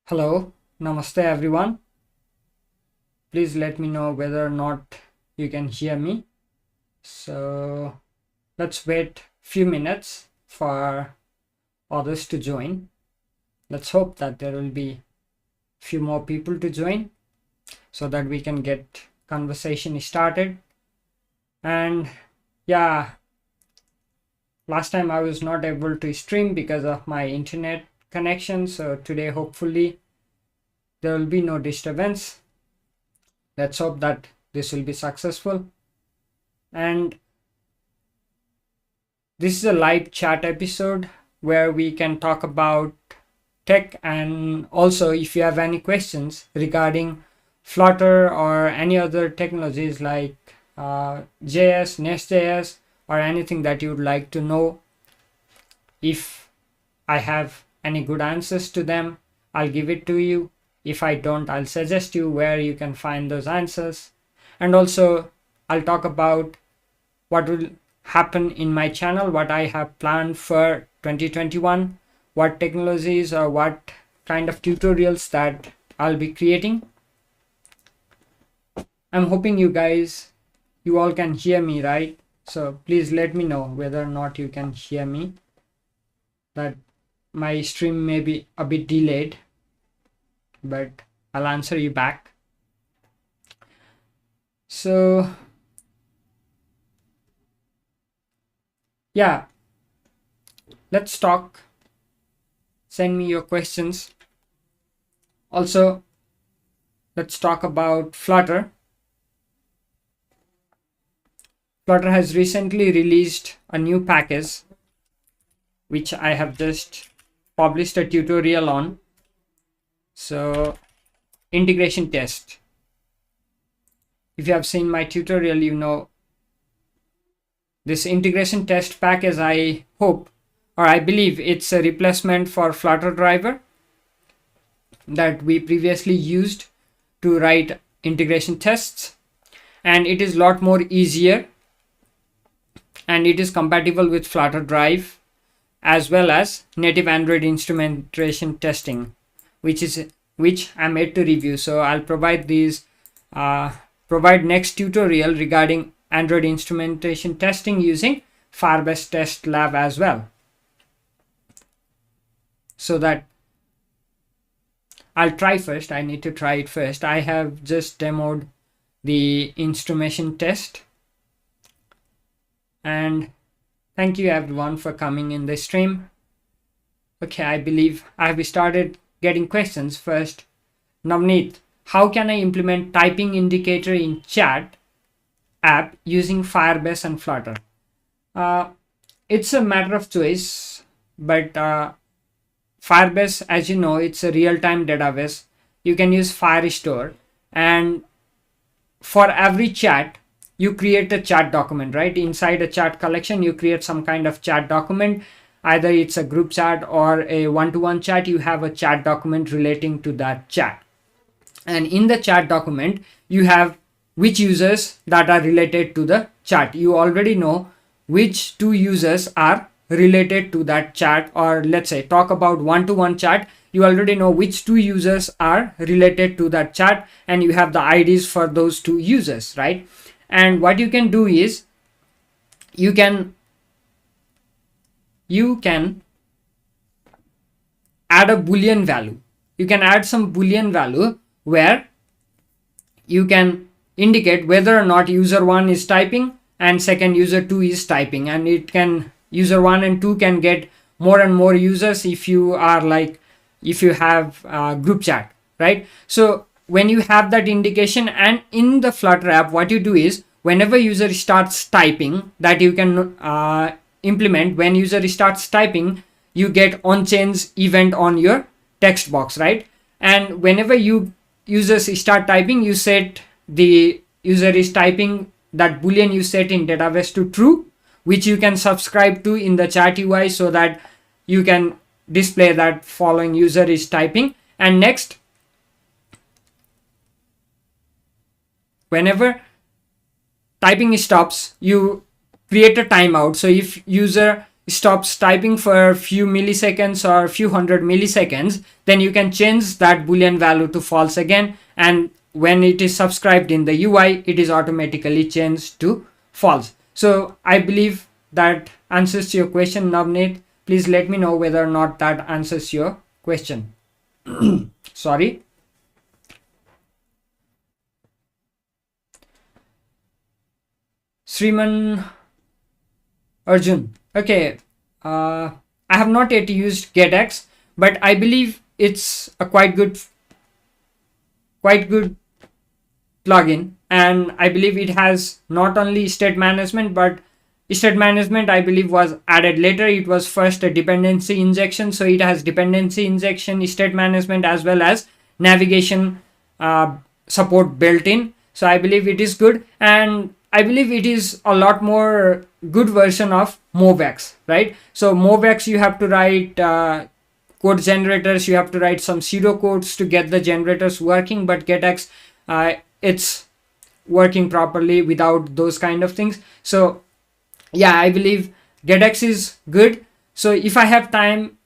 Hello, namaste everyone. Please let me know whether or not you can hear me. So let's wait few minutes for others to join. Let's hope that there will be few more people to join so that we can get conversation started. And yeah, last time I was not able to stream because of my internet connection. So today hopefully there will be no disturbance. Let's hope that this will be successful. And this is a live chat episode where we can talk about tech, and also if you have any questions regarding Flutter or any other technologies like JS, NestJS, or anything that you would like to know, if I have any good answers to them, I'll give it to you. If I don't, I'll suggest you where you can find those answers. And also I'll talk about what will happen in my channel, what I have planned for 2021, what technologies or what kind of tutorials that I'll be creating. I'm hoping you all can hear me, right? So please let me know whether or not you can hear me. That my stream may be a bit delayed, but I'll answer you back. So yeah, let's talk. Send me your questions. Also, let's talk about Flutter. Flutter has recently released a new package, which I have just published a tutorial on. So, integration test. If you have seen my tutorial, you know this integration test package, I hope, or I believe it's a replacement for Flutter driver that we previously used to write integration tests, and it is a lot more easier, and it is compatible with Flutter drive as well as native Android instrumentation testing, which I'm yet to review. So I'll provide next tutorial regarding Android instrumentation testing using Firebase Test Lab as well. So that I'll try first. I need to try it first. I have just demoed the instrumentation test. And thank you everyone for coming in the stream. Okay, I believe I have started getting questions. First, Navneet, how can I implement typing indicator in chat app using Firebase and Flutter? It's a matter of choice, but Firebase, as you know, it's a real-time database. You can use Firestore, and for every chat you create a chat document, right? Inside a chat collection you create some kind of chat document. Either it's a group chat or a one-to-one chat, you have a chat document relating to that chat. And in the chat document you have which users that are related to the chat. You already know which two users are related to that chat, or let's say talk about one-to-one chat, you already know which two users are related to that chat, and you have the IDs for those two users, right? And what you can do is you can add a boolean value. You can add some boolean value where you can indicate whether or not user 1 is typing and second user 2 is typing, and it can user 1 and 2 can get more and more users if you have group chat, right? So when you have that indication, and in the Flutter app what you do is whenever user starts typing, that you can implement when user starts typing, you get on change event on your text box, right? And whenever users start typing, you set the user is typing, that boolean you set in database to true, which you can subscribe to in the chat UI so that you can display that following user is typing. And next, whenever typing stops, you create a timeout. So if user stops typing for a few milliseconds or a few hundred milliseconds, then you can change that boolean value to false again, and when it is subscribed in the UI, it is automatically changed to false. So I believe that answers your question, Navneet. Please let me know whether or not that answers your question. Sorry. Sriman Arjun. Okay. I have not yet used GetX, but I believe it's a quite good plugin, and I believe it has not only state management, but state management I believe was added later. It was first a dependency injection, so it has dependency injection, state management, as well as navigation support built in. So I believe it is good, and I believe it is a lot more good version of MoveX, right? So MoveX, you have to write code generators, you have to write some pseudocodes to get the generators working, but GetX, it's working properly without those kind of things. So yeah, I believe GetX is good. So if I have time,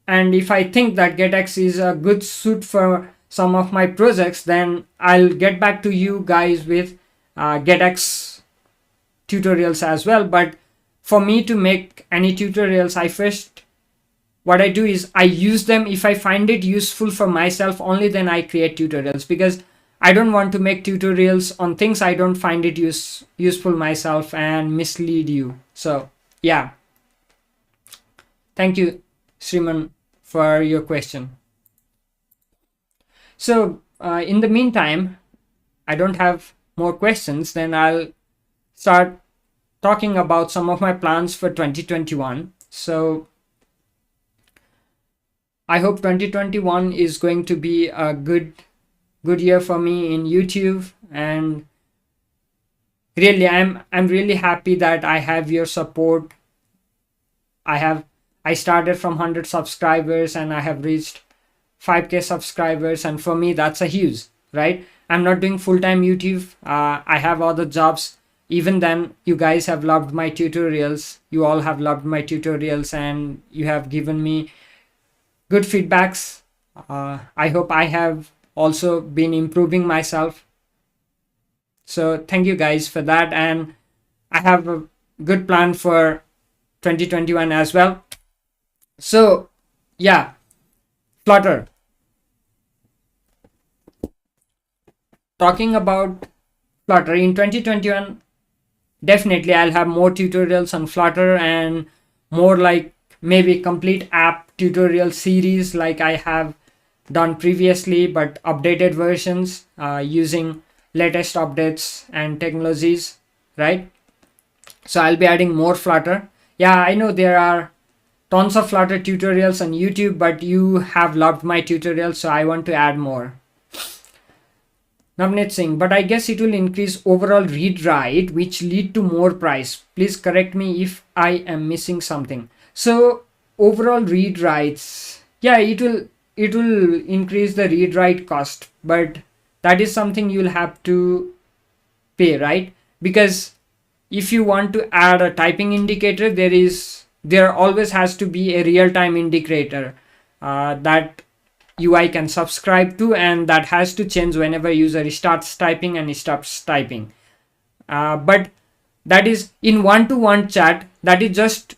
and if I think that GetX is a good suit for some of my projects, then I'll get back to you guys with GetX tutorials as well. But for me to make any tutorials, what I do is I use them. If I find it useful for myself, only then I create tutorials, because I don't want to make tutorials on things I don't find it useful myself and mislead you. So yeah, thank you, Sriman, for your question. So in the meantime, I don't have more questions. Then I'll start talking about some of my plans for 2021. So I hope 2021 is going to be a good year for me in YouTube, and really I'm really happy that I have your support. I started from 100 subscribers and I have reached 5k subscribers, and for me that's a huge, right? I'm not doing full-time YouTube. I have other jobs. Even then, you guys have loved my tutorials. You all have loved my tutorials, and you have given me good feedbacks. I hope I have also been improving myself. So thank you guys for that, and I have a good plan for 2021 as well. So yeah, Flutter. Talking about Flutter in 2021, definitely I'll have more tutorials on Flutter, and more like maybe complete app tutorial series like I have done previously, but updated versions using latest updates and technologies, right? So I'll be adding more Flutter. Yeah, I know there are tons of Flutter tutorials on YouTube, but you have loved my tutorials, so I want to add more. Navneet Singh, but I guess it will increase overall read write, which lead to more price. Please correct me if I am missing something. So overall read writes, yeah, it will increase the read write cost, but that is something you'll have to pay, right? Because if you want to add a typing indicator, there always has to be a real-time indicator that UI can subscribe to, and that has to change whenever user starts typing and stops typing. But that is in one-to-one chat, that is just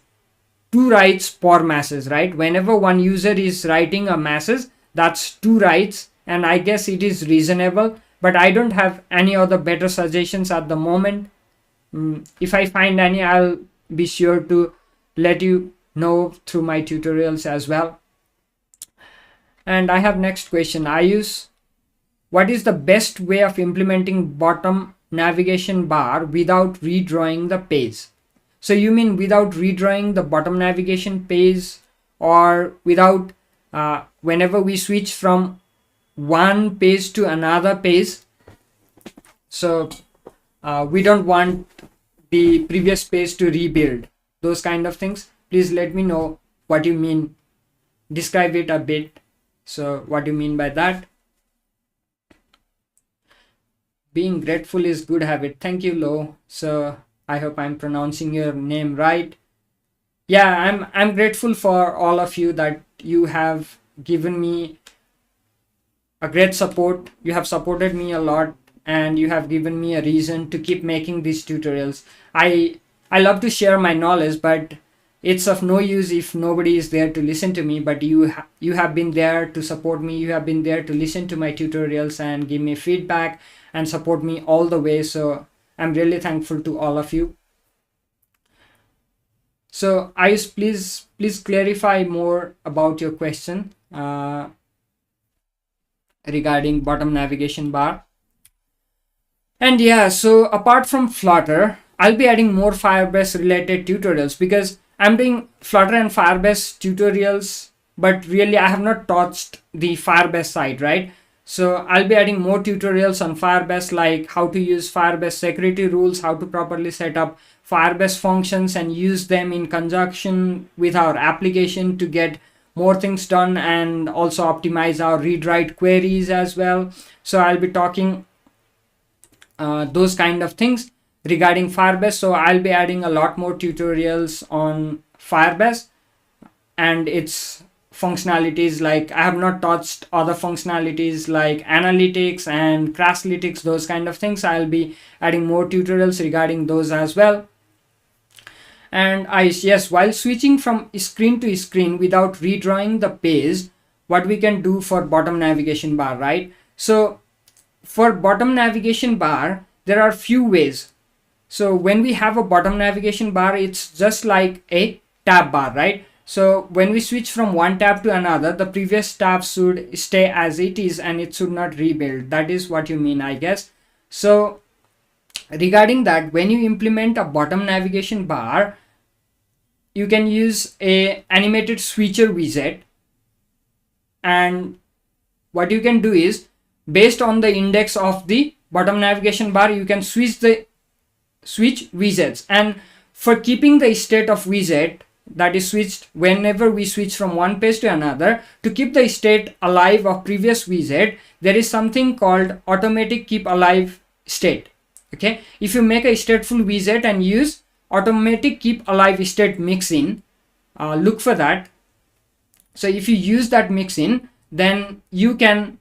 2 writes per message, right? Whenever one user is writing a message, that's 2 writes, and I guess it is reasonable, but I don't have any other better suggestions at the moment. If I find any, I'll be sure to let you know through my tutorials as well. And I have next question. What is the best way of implementing bottom navigation bar without redrawing the page? So you mean without redrawing the bottom navigation page, or without whenever we switch from one page to another page? So we don't want the previous page to rebuild, those kind of things. Please let me know what you mean. Describe it a bit. So what do you mean by that? Being grateful is good habit. Thank you, Lo. So I hope I'm pronouncing your name right. yeah, I'm grateful for all of you that you have given me a great support. You have supported me a lot, and you have given me a reason to keep making these tutorials. I love to share my knowledge, but it's of no use if nobody is there to listen to me. But you have been there to support me. You have been there to listen to my tutorials and give me feedback and support me all the way. So I'm really thankful to all of you. So Ayush, please clarify more about your question regarding bottom navigation bar. And yeah, so apart from Flutter, I'll be adding more Firebase related tutorials because I'm doing Flutter and Firebase tutorials, but really I have not touched the Firebase side, right? So I'll be adding more tutorials on Firebase, like how to use Firebase security rules, how to properly set up Firebase functions and use them in conjunction with our application to get more things done, and also optimize our read write queries as well. So I'll be talking those kind of things regarding Firebase. So I'll be adding a lot more tutorials on Firebase and its functionalities. Like I have not touched other functionalities like analytics and crashlytics, those kind of things. I'll be adding more tutorials regarding those as well. And yes, while switching from screen to screen without redrawing the page, what we can do for bottom navigation bar, right? So for bottom navigation bar, there are few ways. So when we have a bottom navigation bar, it's just like a tab bar, right? So when we switch from one tab to another, the previous tab should stay as it is and it should not rebuild. That is what you mean, I guess. So regarding that, when you implement a bottom navigation bar, you can use a animated switcher widget, and what you can do is, based on the index of the bottom navigation bar, you can switch widgets. And for keeping the state of widget that is switched whenever we switch from one page to another, to keep the state alive of previous widget, there is something called automatic keep alive state. Okay, if you make a stateful widget and use automatic keep alive state mixin, look for that. So if you use that mixin, then you can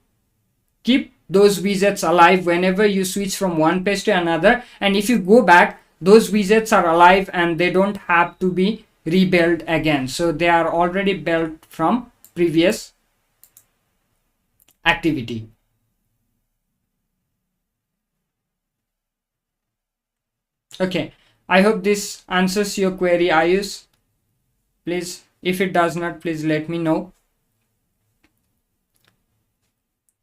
keep those widgets alive whenever you switch from one page to another, and if you go back, those widgets are alive and they don't have to be rebuilt again. So they are already built from previous activity. Okay, I hope this answers your query, Ayush. Please, if it does not, please let me know.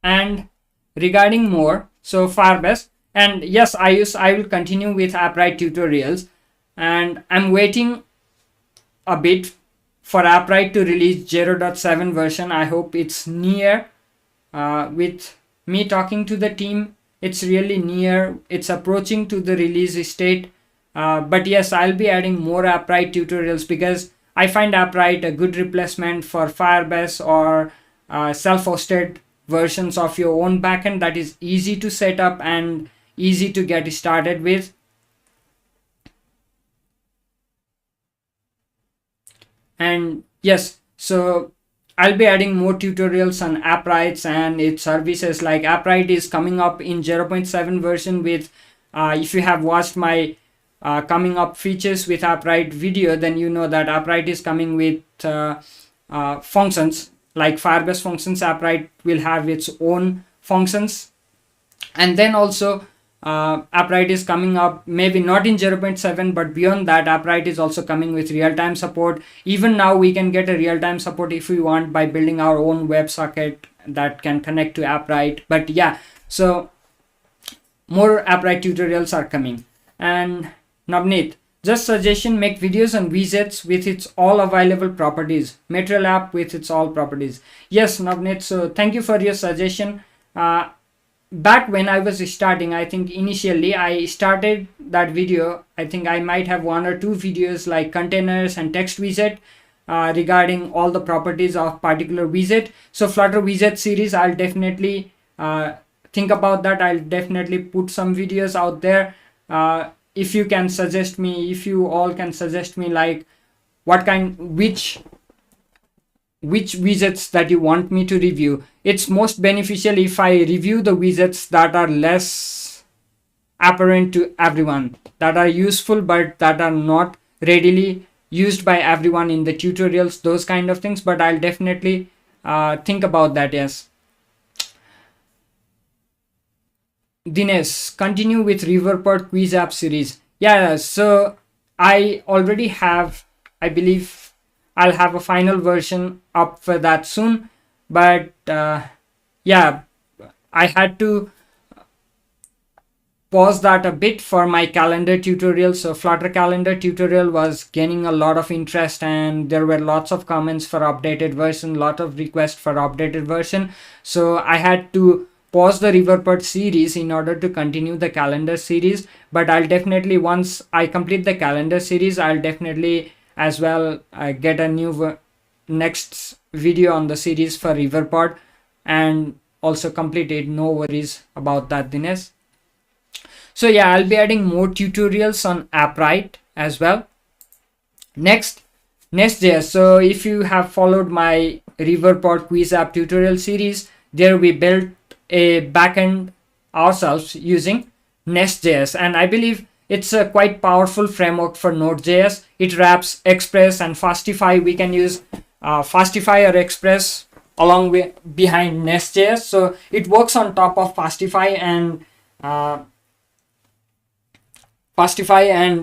And regarding more, so Firebase, and yes, I will continue with AppWrite tutorials, and I'm waiting a bit for AppWrite to release 0.7 version. I hope it's near. With me talking to the team, it's really near. It's approaching to the release state. But yes, I'll be adding more AppWrite tutorials because I find AppWrite a good replacement for Firebase or self-hosted versions of your own backend that is easy to set up and easy to get started with. And yes, so I'll be adding more tutorials on AppWrites and its services. Like AppWrite is coming up in 0.7 version with, if you have watched my coming up features with AppWrite video, then you know that AppWrite is coming with functions like Firebase functions. AppWrite will have its own functions, and then also AppWrite is coming up, maybe not in 0.7, but beyond that, AppWrite is also coming with real-time support. Even now we can get a real-time support if we want by building our own WebSocket that can connect to AppWrite. But yeah, so more AppWrite tutorials are coming. And Navneet, just suggestion, make videos on widgets with its all available properties, material app with its all properties. Yes, Navneet, so thank you for your suggestion. Back when I was starting, I think initially I started that video, I think I might have one or two videos like containers and text widget regarding all the properties of particular widget. So Flutter widget series, I'll definitely think about that. I'll definitely put some videos out there. If you can suggest me, if you all can suggest me like which widgets that you want me to review. It's most beneficial if I review the widgets that are less apparent to everyone, that are useful but that are not readily used by everyone in the tutorials, those kind of things. But I'll definitely think about that. Yes. Dinesh, continue with Riverport quiz app series. Yeah, so I already have, I believe I'll have a final version up for that soon. But yeah, I had to pause that a bit for my calendar tutorial. So Flutter calendar tutorial was gaining a lot of interest, and there were lots of comments for updated version, lot of requests for updated version. So I had to pause the Riverport series in order to continue the calendar series. But I'll definitely, once I complete the calendar series, I'll definitely as well get a new next video on the series for Riverport and also complete it. No worries about that, Dinesh. So yeah, I'll be adding more tutorials on AppWrite as well. Next, NestJS. So if you have followed my Riverport quiz app tutorial series, there we built a backend ourselves using NestJS, and I believe it's a quite powerful framework for Node.js. It wraps Express and Fastify. We can use Fastify or Express along with behind NestJS. So it works on top of Fastify and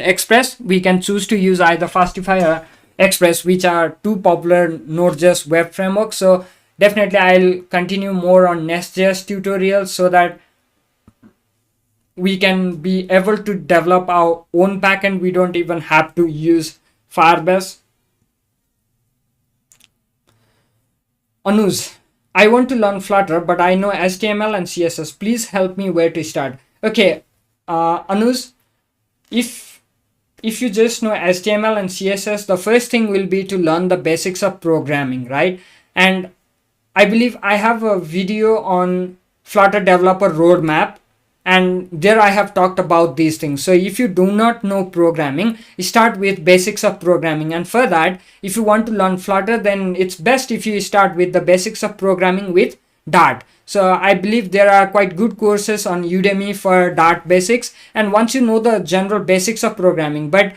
Express. We can choose to use either Fastify or Express, which are two popular Node.js web frameworks. So definitely I'll continue more on NestJS tutorials so that we can be able to develop our own backend. We don't even have to use Firebase. Anuj, I want to learn Flutter, but I know HTML and CSS. Please help me where to start. Okay, Anuj, if you just know HTML and CSS, the first thing will be to learn the basics of programming, right? And I believe I have a video on Flutter developer roadmap, and there I have talked about these things. So if you do not know programming, start with basics of programming. And for that, if you want to learn Flutter, then it's best if you start with the basics of programming with Dart. So I believe there are quite good courses on Udemy for Dart basics. And once you know the general basics of programming, but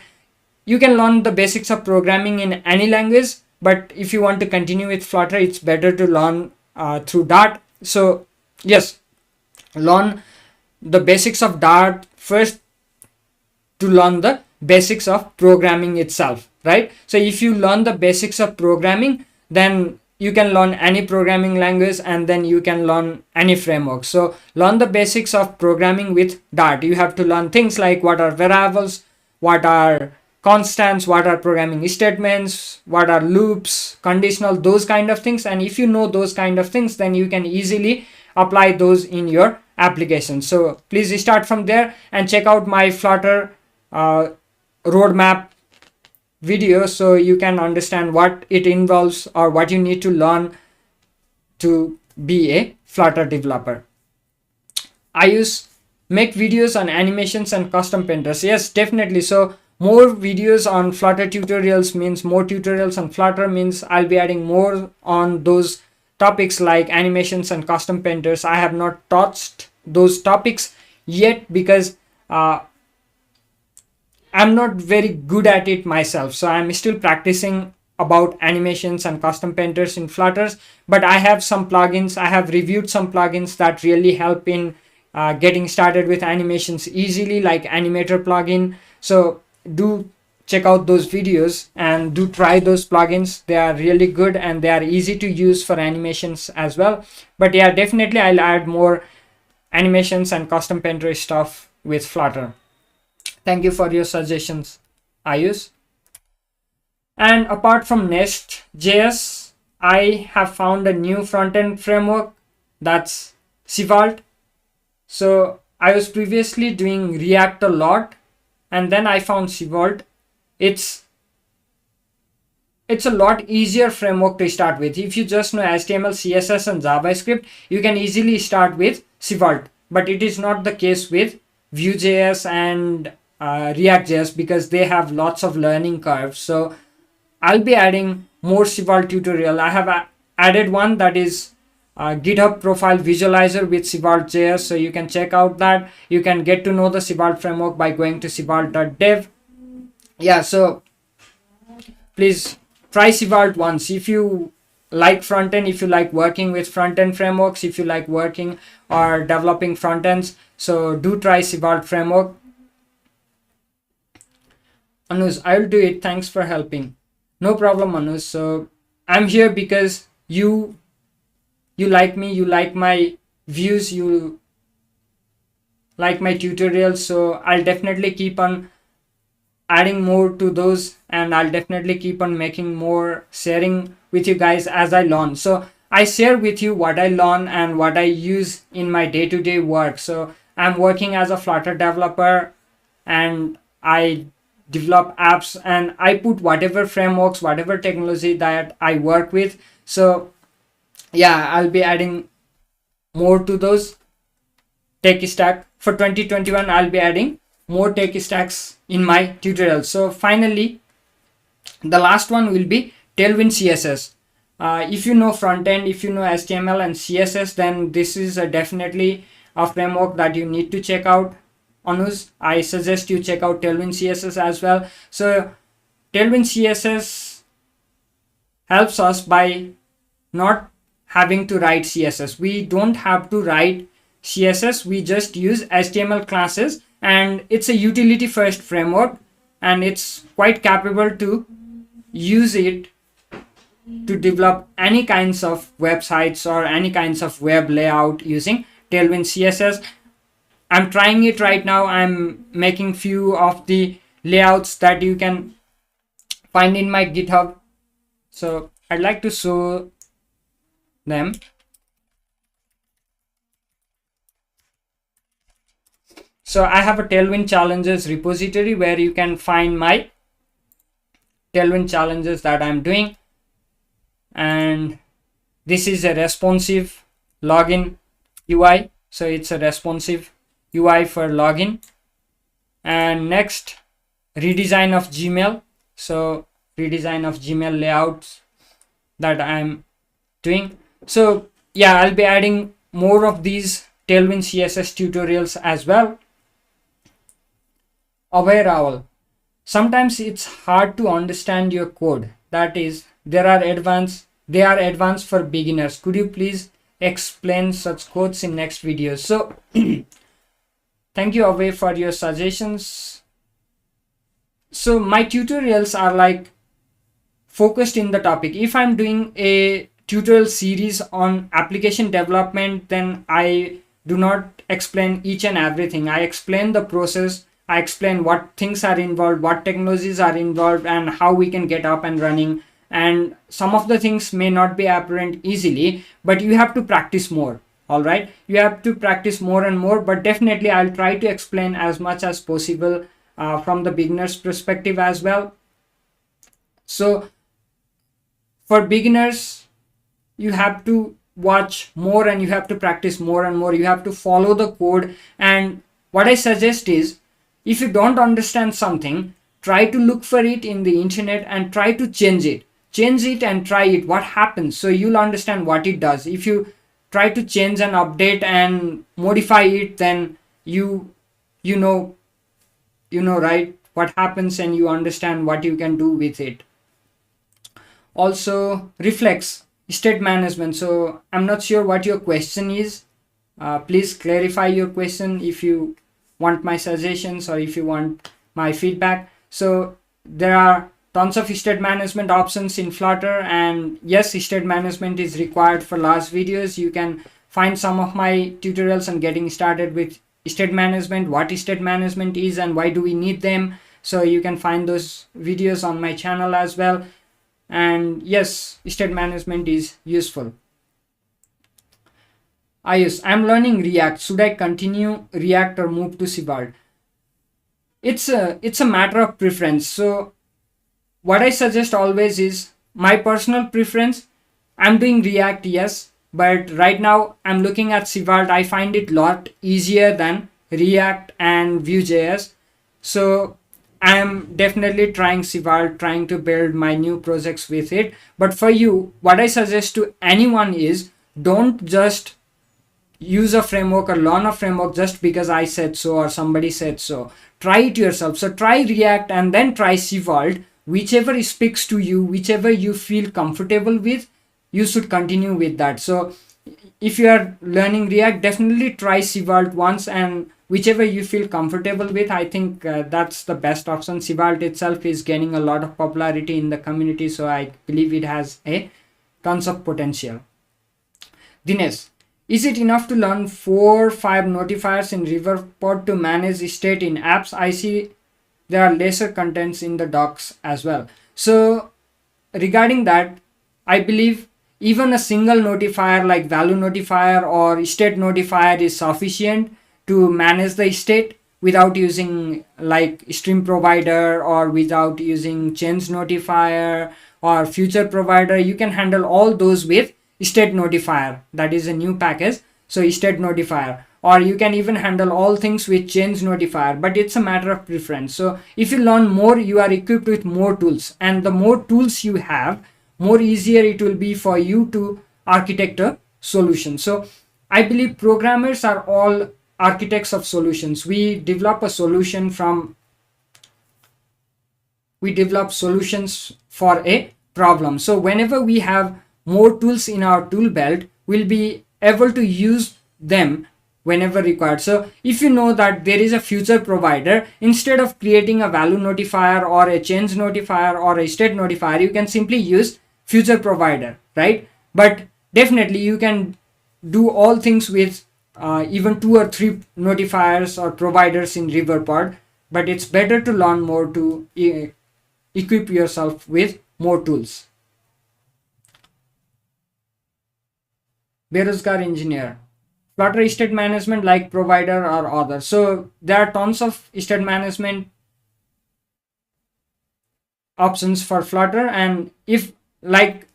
you can learn the basics of programming in any language. But if you want to continue with Flutter, it's better to learn through Dart. So yes, learn the basics of Dart first to learn the basics of programming itself, right? So if you learn the basics of programming, then you can learn any programming language, and then you can learn any framework. So learn the basics of programming with Dart. You have to learn things like what are variables, what are constants, what are programming statements, what are loops, conditional, those kind of things. And if you know those kind of things, then you can easily apply those in your application. So please start from there and check out my Flutter roadmap video so you can understand what it involves or what you need to learn to be a Flutter developer. I make videos on animations and custom painters. Yes, definitely. So more videos on Flutter tutorials means more tutorials on Flutter, means I'll be adding more on those topics like animations and custom painters. I have not touched those topics yet because I'm not very good at it myself. So I'm still practicing about animations and custom painters in Flutter. But I have some plugins. I have reviewed some plugins that really help in getting started with animations easily, like Animator plugin. So do check out those videos and do try those plugins. They are really good and they are easy to use for animations as well. But yeah, definitely I'll add more animations and custom painter stuff with Flutter. Thank you for your suggestions, Ayush. And apart from NestJS, I have found a new front-end framework, that's Svelte. So I was previously doing React a lot, and then I found Svelte. It's a lot easier framework to start with. If you just know HTML, CSS and JavaScript, you can easily start with Svelte. But it is not the case with Vue.js and React.js because they have lots of learning curves. So I'll be adding more Svelte tutorial. I have added one, that is GitHub profile visualizer with Svelte.js. So you can check out that. You can get to know the Svelte framework by going to svelte.dev. Yeah, so please try Svelte once. If you like frontend, if you like working with frontend frameworks, if you like working or developing frontends, so do try Svelte framework. Anush, I'll do it. Thanks for helping. No problem, Anush. So I'm here because you like me, you like my views, you like my tutorials. So I'll definitely keep on adding more to those, and I'll definitely keep on making more, sharing with you guys as I learn. So I share with you what I learn and what I use in my day-to-day work. So I'm working as a Flutter developer, and I develop apps, and I put whatever frameworks, whatever technology that I work with. So yeah, I'll be adding more to those tech stack. For 2021, I'll be adding more tech stacks in my tutorial. So finally, the last one will be Tailwind CSS. If you know frontend, if you know HTML and CSS, then this is definitely a framework that you need to check out. Anush, I suggest you check out Tailwind CSS as well. So Tailwind CSS helps us by not having to write CSS. We don't have to write CSS. We just use HTML classes, and it's a utility first framework, and it's quite capable to use it to develop any kinds of websites or any kinds of web layout using Tailwind CSS. I'm trying it right now. I'm making few of the layouts that you can find in my GitHub. So I'd like to show them. So I have a Tailwind challenges repository where you can find my Tailwind challenges that I'm doing. And this is a responsive login UI. So it's a responsive UI for login. And next, redesign of Gmail. So redesign of Gmail layouts that I'm doing. So yeah, I'll be adding more of these Tailwind CSS tutorials as well. Aware owl. Sometimes it's hard to understand your code. That is, they are advanced for beginners. Could you please explain such codes in next videos? So thank you, Away, for your suggestions. So my tutorials are like focused in the topic. If I'm doing a tutorial series on application development, then I do not explain each and everything. I explain the process. I explain what things are involved, what technologies are involved, and how we can get up and running. And some of the things may not be apparent easily, but you have to practice more. All right, you have to practice more and more, but definitely I'll try to explain as much as possible from the beginner's perspective as well. So for beginners, you have to watch more and you have to practice more and more. You have to follow the code. And what I suggest is, if you don't understand something, try to look for it in the internet and try to change it and try it. What happens? So you'll understand what it does. If you try to change and update and modify it, then you know right what happens, and you understand what you can do with it. Also, reflex state management. So I'm not sure what your question is. Please clarify your question if you want my suggestions or if you want my feedback. So there are tons of state management options in Flutter, and yes, state management is required for last videos. You can find some of my tutorials on getting started with state management, what state management is and why do we need them. So you can find those videos on my channel as well. And yes, state management is useful. Ayush, I'm learning React. Should I continue React or move to Svelte? It's a matter of preference. So what I suggest always is my personal preference. I'm doing React, yes, but right now I'm looking at Svelte. I find it a lot easier than React and Vue.js. So I'm definitely trying Svelte, trying to build my new projects with it. But for you, what I suggest to anyone is, don't just use a framework or learn a framework just because I said so or somebody said so. Try it yourself. So try React and then try Svelte. Whichever speaks to you, whichever you feel comfortable with, you should continue with that. So if you are learning React, definitely try Svelte once, and whichever you feel comfortable with, I think that's the best option. Svelte itself is gaining a lot of popularity in the community, so I believe it has a tons of potential. Dinesh, is it enough to learn 4-5 notifiers in Riverpod to manage state in apps? I see there are lesser contents in the docs as well. So regarding that, I believe even a single notifier like value notifier or state notifier is sufficient to manage the state without using like stream provider or without using change notifier or future provider. You can handle all those with state notifier. That is a new package. So state notifier, or you can even handle all things with change notifier, but it's a matter of preference. So if you learn more, you are equipped with more tools, and the more tools you have, more easier it will be for you to architect a solution. So I believe programmers are all architects of solutions. We develop solutions for a problem. So whenever we have more tools in our tool belt, we'll be able to use them whenever required. So if you know that there is a future provider, instead of creating a value notifier or a change notifier or a state notifier, you can simply use future provider, right? But definitely you can do all things with even 2 or 3 notifiers or providers in Riverpod, but it's better to learn more to equip yourself with more tools. Berozgar engineer, Flutter state management like provider or other. So there are tons of state management options for Flutter, and if like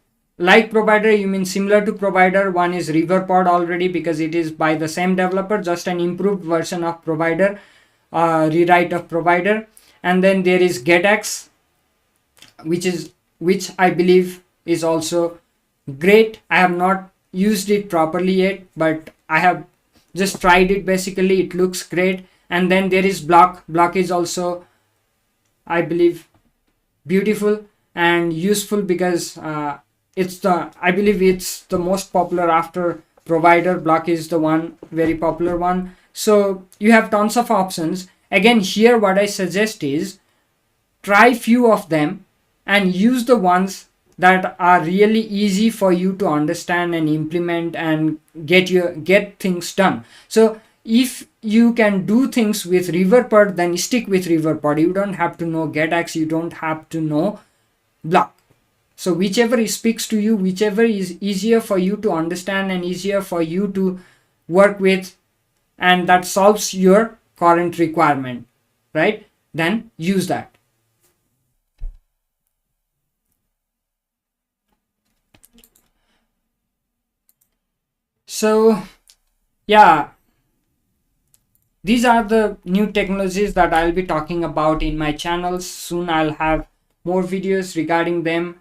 provider you mean similar to provider, one is Riverpod already because it is by the same developer, just an improved version of provider, rewrite of provider. And then there is GetX, which I believe is also great. I have not used it properly yet, but I have just tried it. Basically it looks great. And then there is Block is also, I believe, beautiful and useful because I believe it's the most popular after provider. Block is the one very popular one. So you have tons of options. Again, here what I suggest is try few of them and use the ones that are really easy for you to understand and implement and get things done. So if you can do things with Riverpod, then stick with Riverpod. You don't have to know GetX, you don't have to know Block. So whichever speaks to you, whichever is easier for you to understand and easier for you to work with, and that solves your current requirement, right? Then use that. So yeah, these are the new technologies that I'll be talking about in my channels. Soon I'll have more videos regarding them.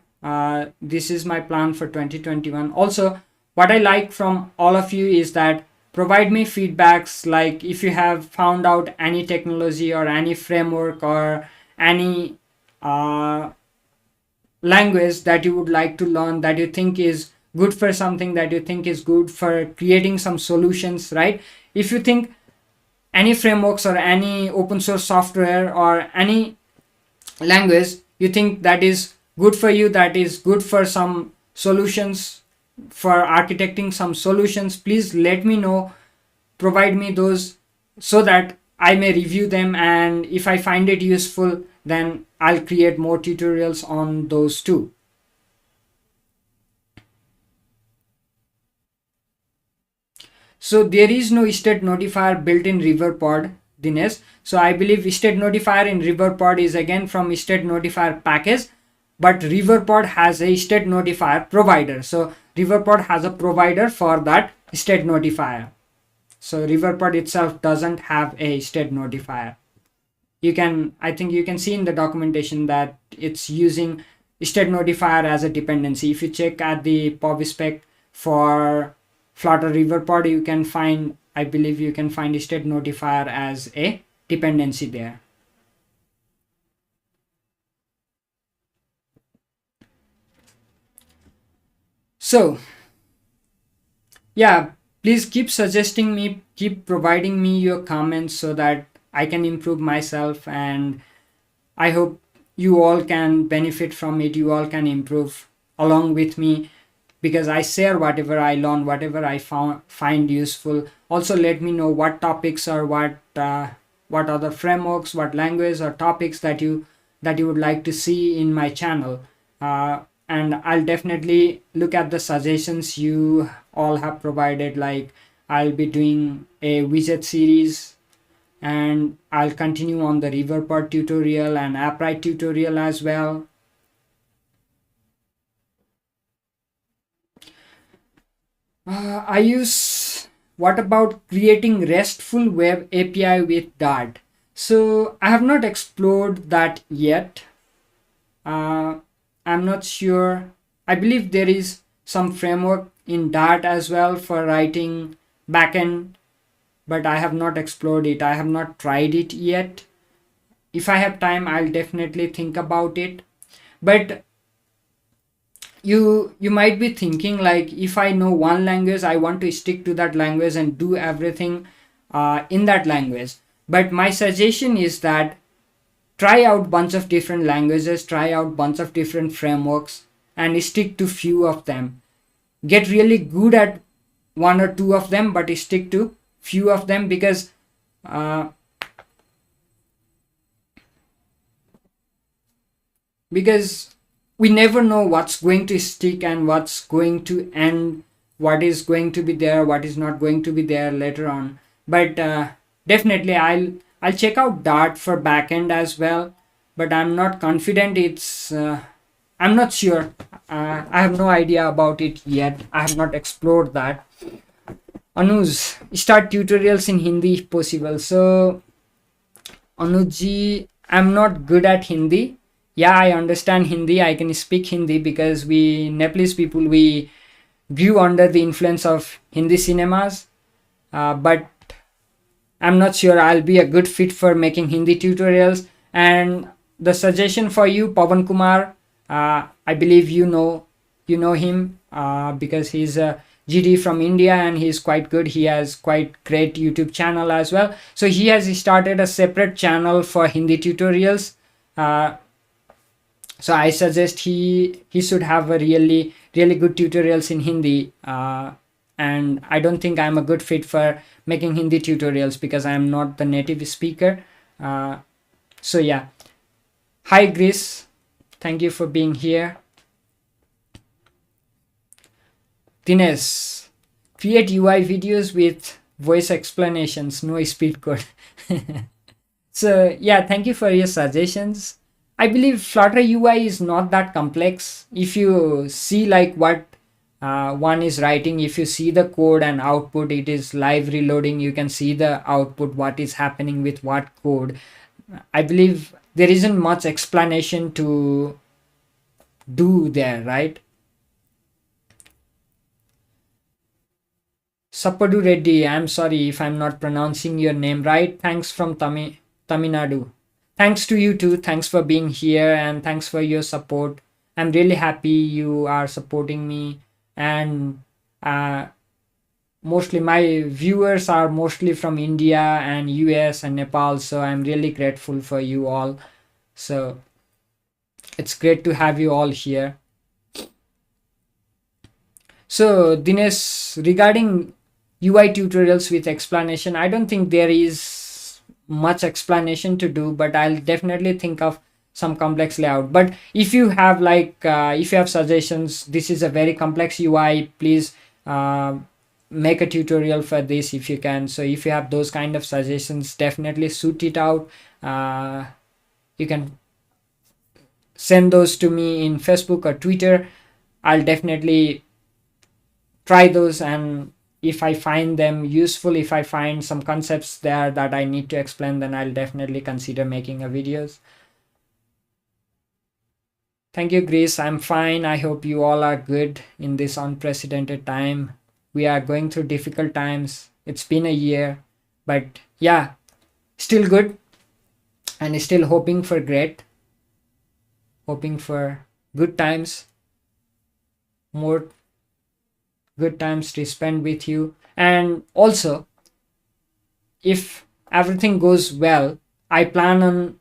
This is my plan for 2021. Also, what I like from all of you is that provide me feedbacks, like if you have found out any technology or any framework or any language that you would like to learn, that you think is good for something, that you think is good for creating some solutions, right? If you think any frameworks or any open source software or any language you think that is good for you, that is good for some solutions, for architecting some solutions, please let me know, provide me those so that I may review them, and if I find it useful, then I'll create more tutorials on those too. So there is no state notifier built in Riverpod, Dinesh. So I believe state notifier in Riverpod is again from state notifier package, but Riverpod has a state notifier provider. So Riverpod has a provider for that state notifier. So Riverpod itself doesn't have a state notifier. I think you can see in the documentation that it's using state notifier as a dependency. If you check at the POV spec for Flutter River Pod, you can find, I believe you can find state notifier as a dependency there. So yeah, please keep suggesting me, keep providing me your comments so that I can improve myself, and I hope you all can benefit from it. You all can improve along with me, because I share whatever I learn, whatever I find useful. Also, let me know what topics or what other frameworks, what language or topics that you would like to see in my channel. And I'll definitely look at the suggestions you all have provided. Like, I'll be doing a widget series, and I'll continue on the Riverpod tutorial and AppWrite tutorial as well. What about creating RESTful web API with Dart? So I have not explored that yet. I'm not sure. I believe there is some framework in Dart as well for writing backend, but I have not explored it. I have not tried it yet. If I have time, I'll definitely think about it. But you might be thinking, like, if I know one language, I want to stick to that language and do everything in that language. But my suggestion is that try out bunch of different languages, try out bunch of different frameworks, and stick to few of them. Get really good at one or two of them, but stick to few of them, because we never know what's going to stick and what's going to end, what is going to be there, what is not going to be there later on. But definitely I'll check out Dart for backend as well, but I'm not confident. I'm not sure. I have no idea about it yet. I have not explored that. Anuj, start tutorials in Hindi if possible. So Anuj, I'm not good at Hindi. Yeah, I understand Hindi. I can speak Hindi because we Nepalese people, we grew under the influence of Hindi cinemas. But I'm not sure I'll be a good fit for making Hindi tutorials. And the suggestion for you, Pawan Kumar, I believe you know him because he's a GD from India and he's quite good. He has quite great YouTube channel as well. So he has started a separate channel for Hindi tutorials. So I suggest he should have a really good tutorials in Hindi. And I don't think I'm a good fit for making Hindi tutorials because I'm not the native speaker. So yeah. Hi Grace, thank you for being here. Dinesh, create UI videos with voice explanations, no speed code. So yeah, thank you for your suggestions. I believe Flutter UI is not that complex. If you see like what one is writing, if you see the code and output, it is live reloading, you can see the output, what is happening with what code. I believe there isn't much explanation to do there, right? Sapadu Reddy, I'm sorry if I'm not pronouncing your name right. Thanks from Tamil Nadu. Thanks to you too. Thanks for being here and thanks for your support. I'm really happy you are supporting me, and mostly my viewers are mostly from India and US and Nepal, so I'm really grateful for you all. So it's great to have you all here. So Dinesh, regarding UI tutorials with explanation, I don't think there is much explanation to do, but I'll definitely think of some complex layout. But if you have if you have suggestions, this is a very complex UI, please make a tutorial for this if you can. So if you have those kind of suggestions, definitely shoot it out. You can send those to me in Facebook or Twitter. I'll definitely try those and if I find them useful, if I find some concepts there that I need to explain, then I'll definitely consider making a videos. Thank you, Grace. I'm fine. I hope you all are good in this unprecedented time. We are going through difficult times. It's been a year, but yeah, still good, and still hoping for great, hoping for good times, more good times to spend with you. And also, if everything goes well, I plan on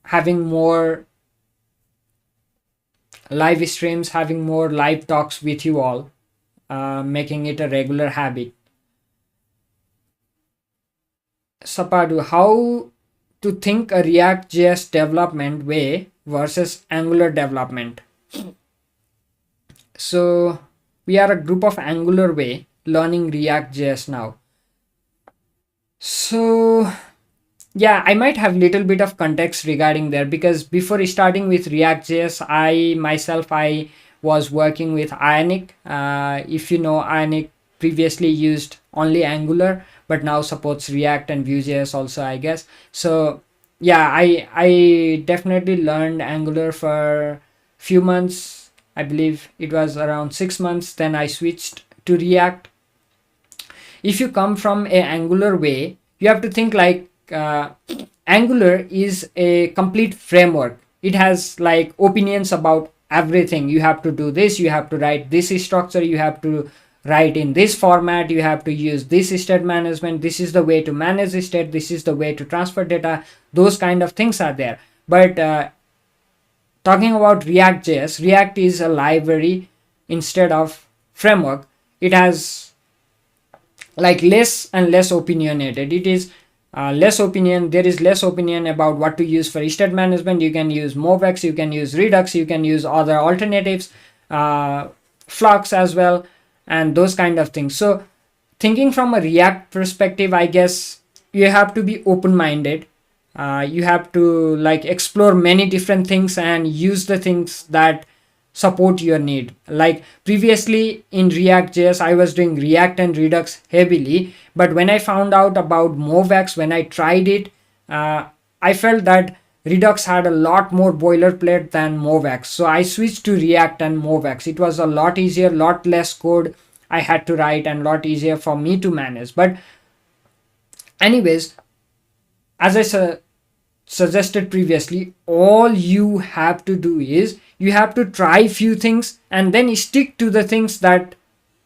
having more live streams, having more live talks with you all, making it a regular habit. Sapadu, how to think a React.js development way versus Angular development? So we are a group of Angular way learning React.js now. So yeah, I might have little bit of context regarding there, because before starting with React.js, I was working with Ionic. If you know, Ionic previously used only Angular, but now supports React and Vue.js also, I guess. So yeah, I definitely learned Angular for few months. I believe it was around 6 months. Then I switched to React. If you come from a Angular way, you have to think like Angular is a complete framework. It has like opinions about everything. You have to do this, you have to write this structure, you have to write in this format, you have to use this state management, this is the way to manage the state, this is the way to transfer data. Those kind of things are there. But talking about React.js, React is a library instead of framework. It has like less and less opinionated. It is less opinion. There is less opinion about what to use for state management. You can use MoveX, you can use Redux, you can use other alternatives, Flux as well, and those kind of things. So thinking from a React perspective, I guess you have to be open-minded. You have to like explore many different things and use the things that support your need. Like previously in React.js, I was doing React and Redux heavily, but when I found out about MoveX, when I tried it, I felt that Redux had a lot more boilerplate than MoveX. So I switched to React and MoveX. It was a lot easier, lot less code I had to write, and lot easier for me to manage. But anyways, as I suggested previously, all you have to do is you have to try few things and then stick to the things that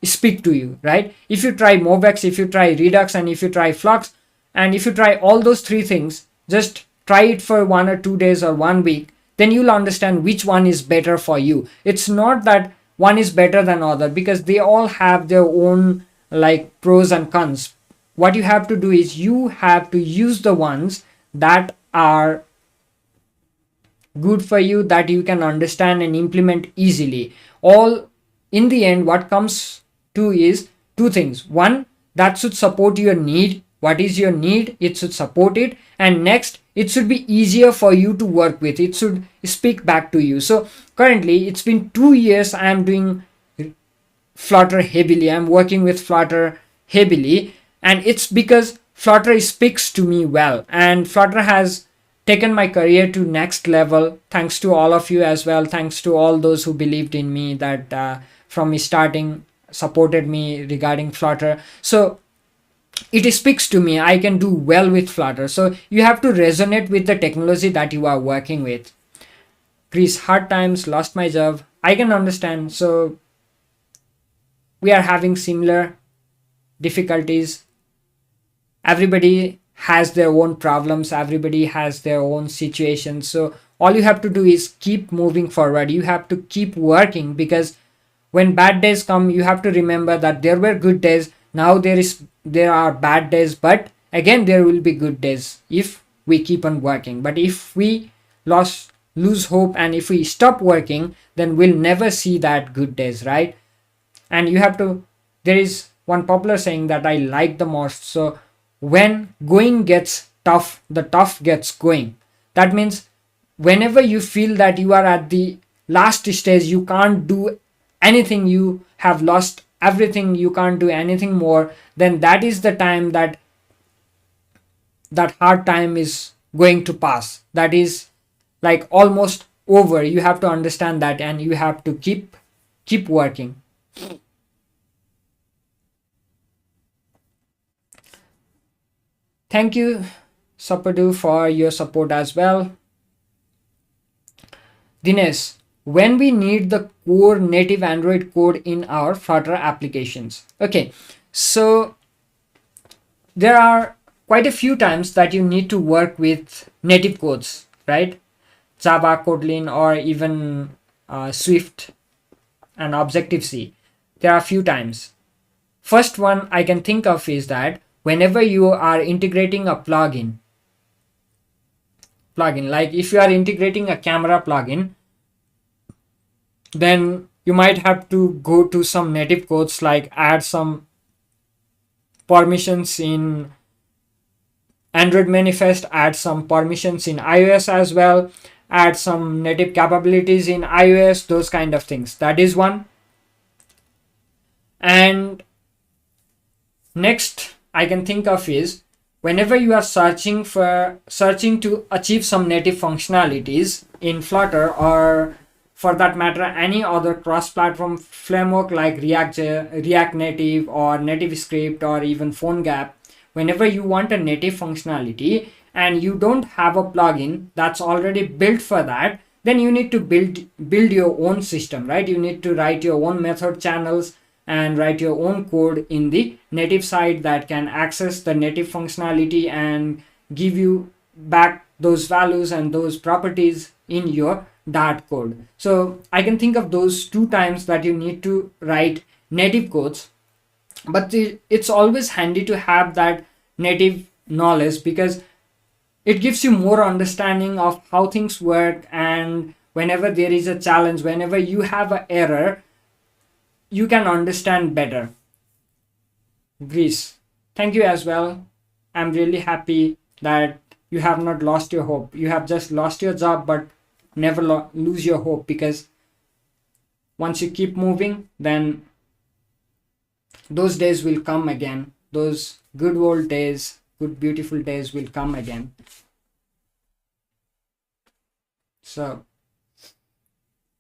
speak to you, right? If you try MoveX, if you try Redux, and if you try Flux, and if you try all those three things, just try it for 1 or 2 days or 1 week, then you'll understand which one is better for you. It's not that one is better than other, because they all have their own like pros and cons. What you have to do is you have to use the ones that are good for you, that you can understand and implement easily. All in the end, what comes to is two things. One, that should support your need. What is your need? It should support it. And next, it should be easier for you to work with. It should speak back to you. So currently it's been 2 years I am doing Flutter heavily. I'm working with Flutter heavily, and it's because Flutter speaks to me well, and Flutter has taken my career to next level, thanks to all of you as well. Thanks to all those who believed in me, that from starting supported me regarding Flutter. So it speaks to me. I can do well with Flutter. So you have to resonate with the technology that you are working with. Chris, hard times, lost my job. I can understand. So we are having similar difficulties. Everybody has their own problems, everybody has their own situations. So all you have to do is keep moving forward. You have to keep working, because when bad days come, you have to remember that there were good days. Now there are bad days, but again there will be good days if we keep on working. But if we lose hope and if we stop working, then we'll never see that good days, right? And you have to, there is one popular saying that I like the most. So when going gets tough, the tough gets going. That means whenever you feel that you are at the last stage, you can't do anything, you have lost everything, you can't do anything more, then that is the time that that hard time is going to pass. That is like almost over. You have to understand that, and you have to keep working. Thank you, Sapadu, for your support as well. Dinesh, when we need the core native Android code in our Flutter applications. Okay, so there are quite a few times that you need to work with native codes, right? Java, Kotlin, or even Swift and Objective-C. There are a few times. First one I can think of is that whenever you are integrating a plugin, like if you are integrating a camera plugin, then you might have to go to some native codes, like add some permissions in Android manifest, add some permissions in iOS as well, add some native capabilities in iOS, those kind of things. That is one. And next I can think of is whenever you are searching to achieve some native functionalities in Flutter, or for that matter any other cross-platform framework like React Native or NativeScript or even PhoneGap, whenever you want a native functionality and you don't have a plugin that's already built for that, then you need to build your own system, right? You need to write your own method channels and write your own code in the native side that can access the native functionality and give you back those values and those properties in your Dart code. So I can think of those two times that you need to write native codes, but it's always handy to have that native knowledge, because it gives you more understanding of how things work, and whenever there is a challenge, whenever you have an error, you can understand better. Greece, thank you as well. I'm really happy that you have not lost your hope. You have just lost your job, but never lose your hope, because once you keep moving, then those days will come again. Those good old days, good beautiful days will come again. So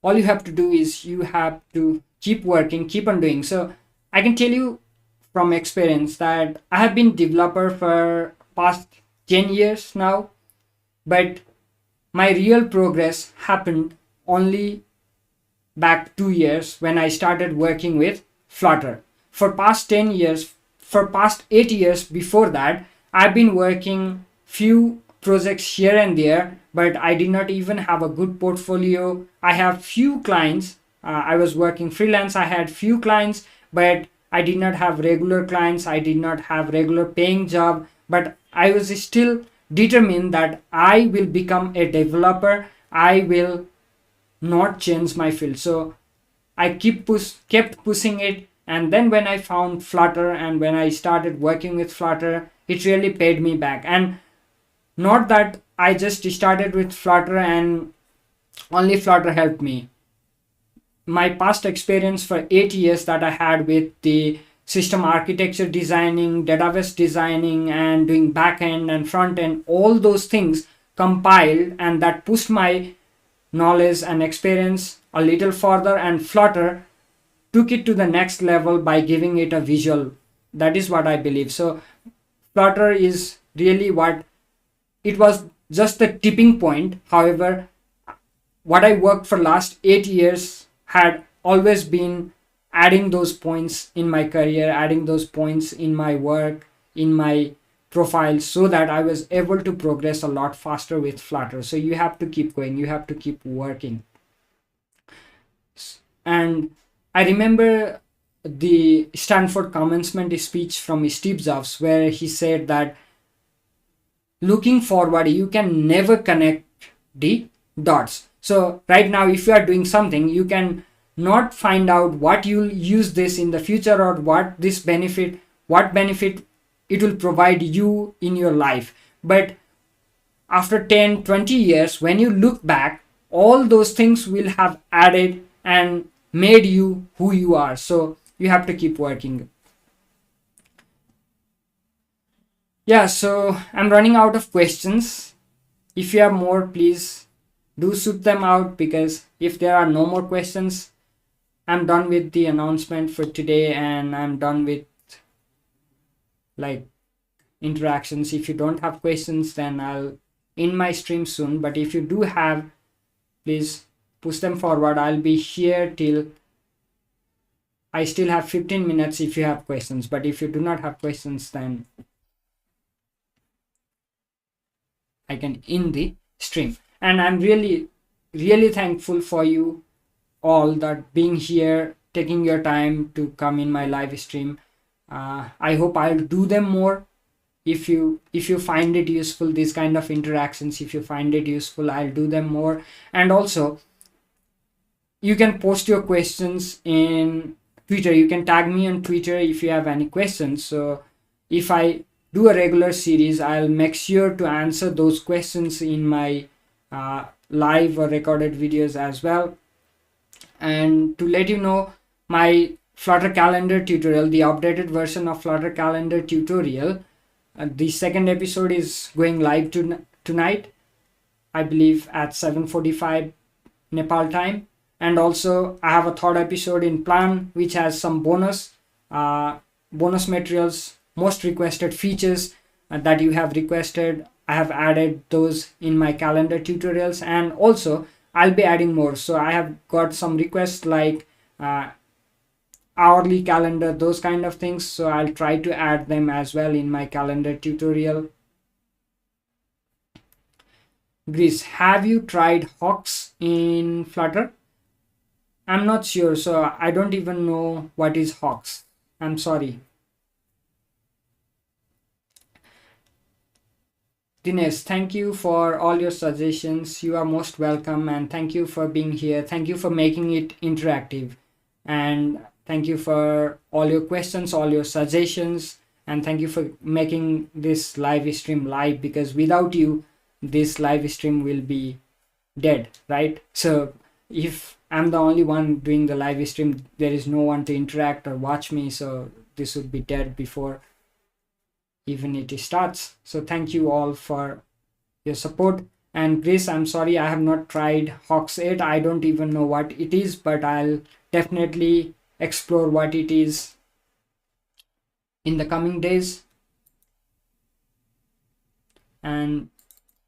all you have to do is you have to keep working, keep on doing. So I can tell you from experience that I have been developer for past 10 years now, but my real progress happened only back 2 years when I started working with Flutter. For past 10 years, for past 8 years before that, I've been working few projects here and there, but I did not even have a good portfolio. I have few clients. I was working freelance. I had few clients, but I did not have regular clients. I did not have regular paying job, but I was still determined that I will become a developer. I will not change my field. So I kept pushing it, and then when I found Flutter and when I started working with Flutter, it really paid me back. And not that I just started with Flutter and only Flutter helped me. My past experience for 8 years that I had with the system architecture designing, database designing, and doing backend and frontend, all those things compiled, and that pushed my knowledge and experience a little further, and Flutter took it to the next level by giving it a visual. That is what I believe. So Flutter is really what it was, just the tipping point. However, what I worked for last 8 years had always been adding those points in my career, adding those points in my work, in my profile, so that I was able to progress a lot faster with Flutter. So you have to keep going, you have to keep working. And I remember the Stanford commencement speech from Steve Jobs, where he said that looking forward, you can never connect the dots. So right now, if you are doing something, you can not find out what you'll use this in the future, or what benefit it will provide you in your life. But after 10-20 years, when you look back, all those things will have added and made you who you are. So you have to keep working. Yeah, so I'm running out of questions. If you have more, please do shoot them out, because if there are no more questions, I'm done with the announcement for today, and I'm done with like interactions. If you don't have questions, then I'll end my stream soon. But if you do have, please push them forward. I'll be here till I still have 15 minutes if you have questions. But if you do not have questions, then I can end the stream. And I'm really thankful for you all that being here, taking your time to come in my live stream. I hope I'll do them more. If you find it useful, these kind of interactions, if you find it useful, I'll do them more. And also, you can post your questions in Twitter. You can tag me on Twitter if you have any questions. So if I do a regular series, I'll make sure to answer those questions in my live or recorded videos as well. And to let you know, my Flutter calendar tutorial, the updated version of Flutter calendar tutorial, the second episode is going live tonight, I believe at 7:45 Nepal time. And also I have a third episode in plan, which has some bonus materials, most requested features that you have requested. I have added those in my calendar tutorials, and also I'll be adding more. So I have got some requests like hourly calendar, those kind of things. So I'll try to add them as well in my calendar tutorial. Greece, have you tried hooks in Flutter? I'm not sure, so I don't even know what is hooks. I'm sorry. Dinesh, thank you for all your suggestions. You are most welcome, and thank you for being here. Thank you for making it interactive, and thank you for all your questions, all your suggestions, and thank you for making this live stream live, because without you, this live stream will be dead, right? So if I'm the only one doing the live stream, there is no one to interact or watch me, so this would be dead before even it starts. So thank you all for your support. And Chris, I'm sorry I have not tried Hawks 8. I don't even know what it is, but I'll definitely explore what it is in the coming days. And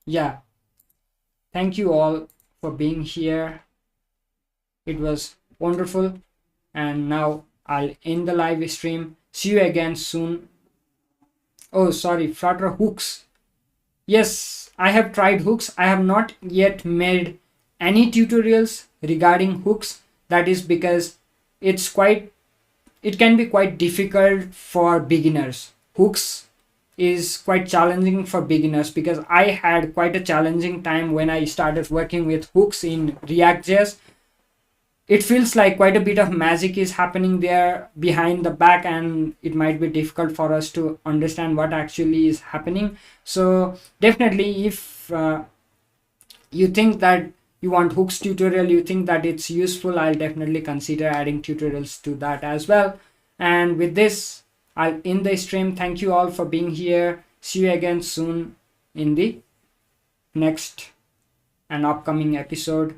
yeah, thank you all for being here. It was wonderful. And now I'll end the live stream. See you again soon. Oh, sorry, Flutter hooks. Yes, I have tried hooks. I have not yet made any tutorials regarding hooks. That is because it can be quite difficult for beginners. Hooks is quite challenging for beginners, because I had quite a challenging time when I started working with hooks in React.js. It feels like quite a bit of magic is happening there behind the back, and it might be difficult for us to understand what actually is happening. So definitely, if you think that you want hooks tutorial, you think that it's useful, I'll definitely consider adding tutorials to that as well. And with this, I'll end the stream. Thank you all for being here. See you again soon in the next and upcoming episode.